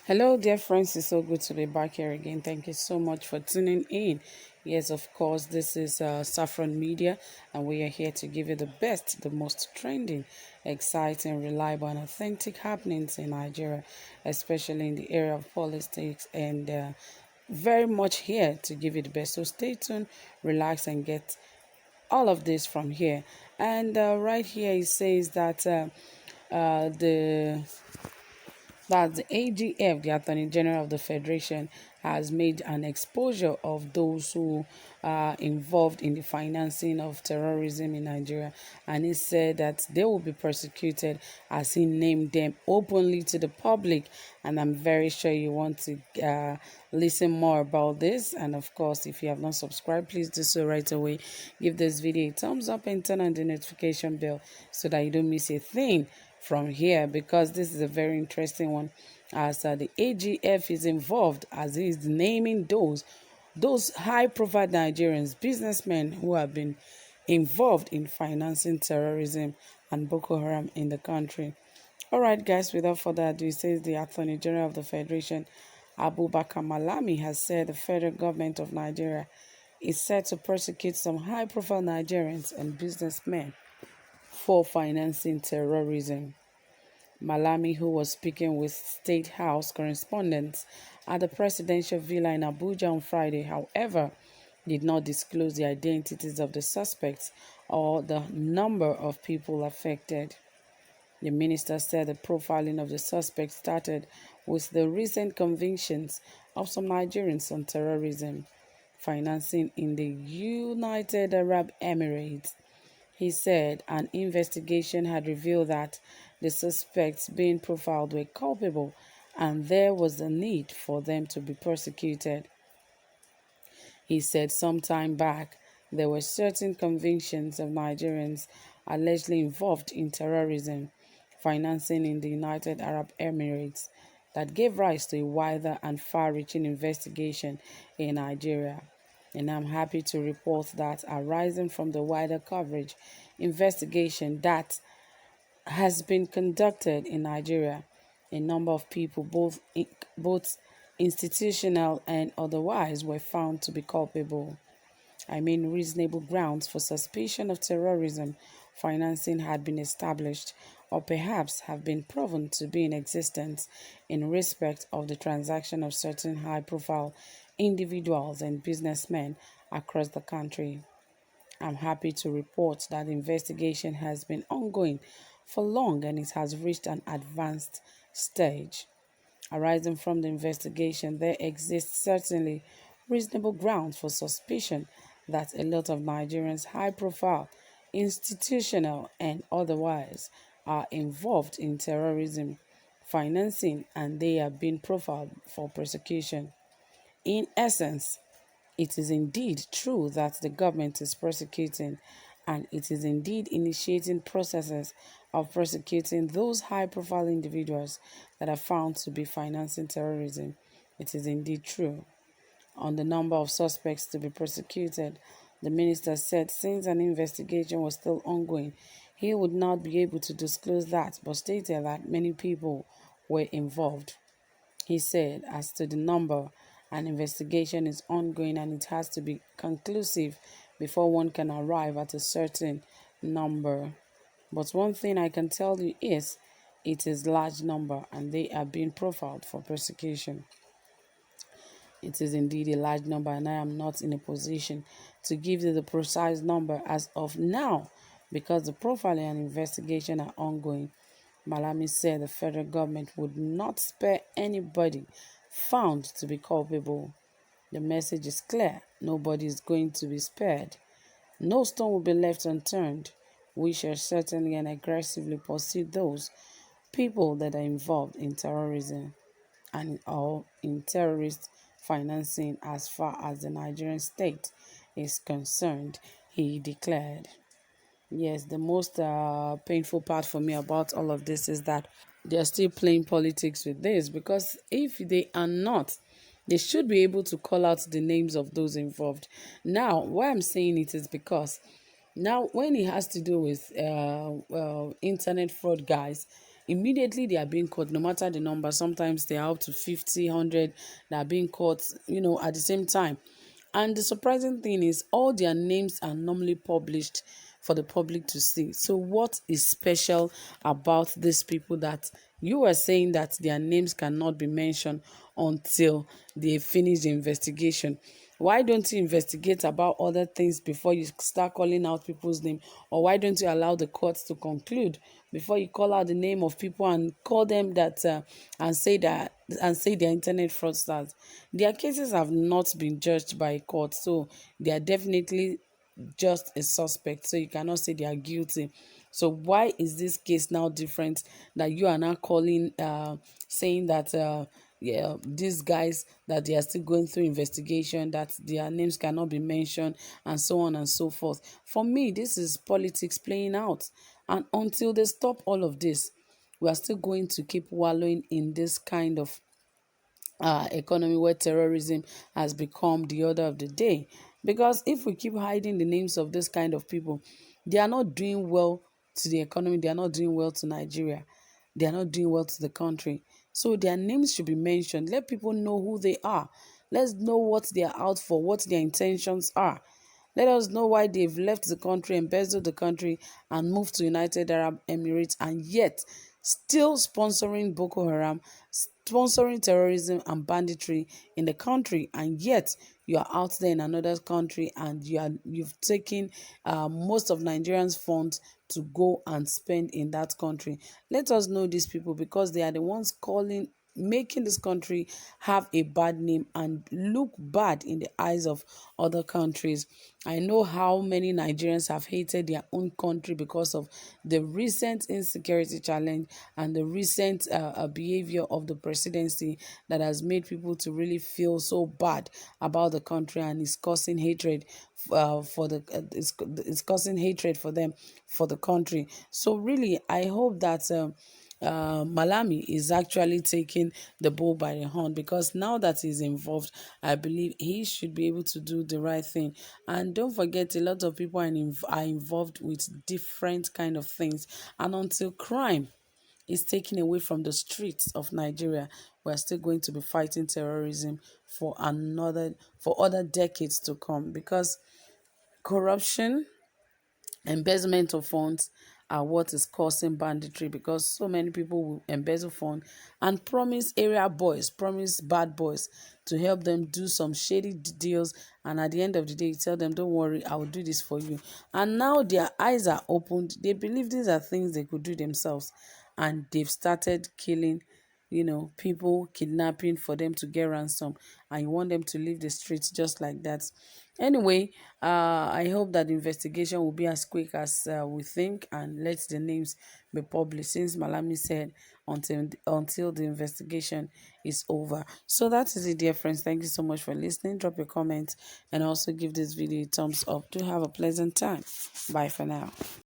Hello, dear friends. It's so good to be back here again. Thank you so much for tuning in. Yes, of course, this is Saffron Media, and we are here to give you the best, the most trending, exciting, reliable, and authentic happenings in Nigeria, especially in the area of politics, and very much here to give you the best. So stay tuned, relax, and get all of this from here. And right here, it says that the the AGF, the Attorney General of the Federation, has made an exposure of those who are involved in the financing of terrorism in Nigeria. And he said that they will be persecuted as he named them openly to the public. And I'm very sure you want to listen more about this. And of course, if you have not subscribed, please do so right away. Give this video a thumbs up and turn on the notification bell so that you don't miss a thing from here, because this is a very interesting one, as the AGF is involved, as he is naming those high profile Nigerians, businessmen who have been involved in financing terrorism and Boko Haram in the country. All right, guys, without further ado, it says the Attorney General of the Federation, Abubakar Malami, has said the federal government of Nigeria is set to prosecute some high profile Nigerians and businessmen for financing terrorism. Malami, who was speaking with State House correspondents at the presidential villa in Abuja on Friday, however, did not disclose the identities of the suspects or the number of people affected. The minister said the profiling of the suspects started with the recent convictions of some Nigerians on terrorism financing in the United Arab Emirates. He said an investigation had revealed that the suspects being profiled were culpable and there was a need for them to be prosecuted. He said some time back there were certain convictions of Nigerians allegedly involved in terrorism financing in the United Arab Emirates that gave rise to a wider and far-reaching investigation in Nigeria. And I'm happy to report that arising from the wider coverage investigation that has been conducted in Nigeria, a number of people, both institutional and otherwise, were found to be culpable. I mean, reasonable grounds for suspicion of terrorism financing had been established or perhaps have been proven to be in existence in respect of the transaction of certain high-profile individuals and businessmen across the country. I'm happy to report that the investigation has been ongoing for long and it has reached an advanced stage. Arising from the investigation, there exists certainly reasonable grounds for suspicion that a lot of Nigerians, high profile, institutional, and otherwise, are involved in terrorism financing and they are being profiled for prosecution. In essence, it is indeed true that the government is prosecuting and it is indeed initiating processes of prosecuting those high profile individuals that are found to be financing terrorism. It is indeed true. On the number of suspects to be prosecuted, the minister said since an investigation was still ongoing, he would not be able to disclose that, but stated that many people were involved. He said, as to the number, an investigation is ongoing and it has to be conclusive before one can arrive at a certain number. But one thing I can tell you is, it is large number and they are being profiled for prosecution. It is indeed a large number and I am not in a position to give you the precise number as of now because the profiling and investigation are ongoing. Malami said the federal government would not spare anybody found to be culpable. The message is clear. Nobody is going to be spared. No stone will be left unturned. We shall certainly and aggressively pursue those people that are involved in terrorism and or in terrorist financing as far as the Nigerian state is concerned, he declared. Yes, the most painful part for me about all of this is that they are still playing politics with this, because if they are not, they should be able to call out the names of those involved. Now, why I'm saying it is because now when it has to do with internet fraud, guys, immediately they are being caught, no matter the number. Sometimes they are up to 50, 100 that are being caught, at the same time. And the surprising thing is, all their names are normally published for the public to see. So, what is special about these people that you are saying that their names cannot be mentioned until they finish the investigation? Why don't you investigate about other things before you start calling out people's name? Or why don't you allow the courts to conclude before you call out the name of people and call them that and say they're internet fraudsters? Their cases have not been judged by a court, so they are definitely just a suspect, so you cannot say they are guilty. So why is this case now different, that you are now calling saying that yeah, these guys, that they are still going through investigation, that their names cannot be mentioned, and so on and so forth? For me, this is politics playing out, and until they stop all of this, we are still going to keep wallowing in this kind of economy where terrorism has become the order of the day. Because if we keep hiding the names of this kind of people, they are not doing well to the economy, they are not doing well to Nigeria, they are not doing well to the country. So their names should be mentioned. Let people know who they are. Let's know what they are out for, what their intentions are. Let us know why they've left the country, embezzled the country, and moved to United Arab Emirates, and yet still sponsoring Boko Haram, sponsoring terrorism and banditry in the country, and yet you are out there in another country, and you've taken most of Nigerians' funds to go and spend in that country. Let us know these people, because they are the ones making this country have a bad name and look bad in the eyes of other countries. I know how many Nigerians have hated their own country because of the recent insecurity challenge and the recent behavior of the presidency, that has made people to really feel so bad about the country, and is causing hatred it's causing hatred for them, for the country. So really, I hope that Malami is actually taking the bull by the horn, because now that he's involved, I believe he should be able to do the right thing. And don't forget, a lot of people are involved with different kind of things, and until crime is taken away from the streets of Nigeria, we're still going to be fighting terrorism for other decades to come, because corruption, embezzlement of funds are what is causing banditry, because so many people will embezzle funds and promise area boys, promise bad boys to help them do some shady deals, and at the end of the day you tell them, don't worry, I will do this for you. And now their eyes are opened, they believe these are things they could do themselves, and they've started killing, people, kidnapping for them to get ransom, and you want them to leave the streets just like that. Anyway, I hope that the investigation will be as quick as we think, and let the names be published, since Malami said until the investigation is over. So that is it, dear friends. Thank you so much for listening. Drop your comments and also give this video a thumbs up. Do have a pleasant time. Bye for now.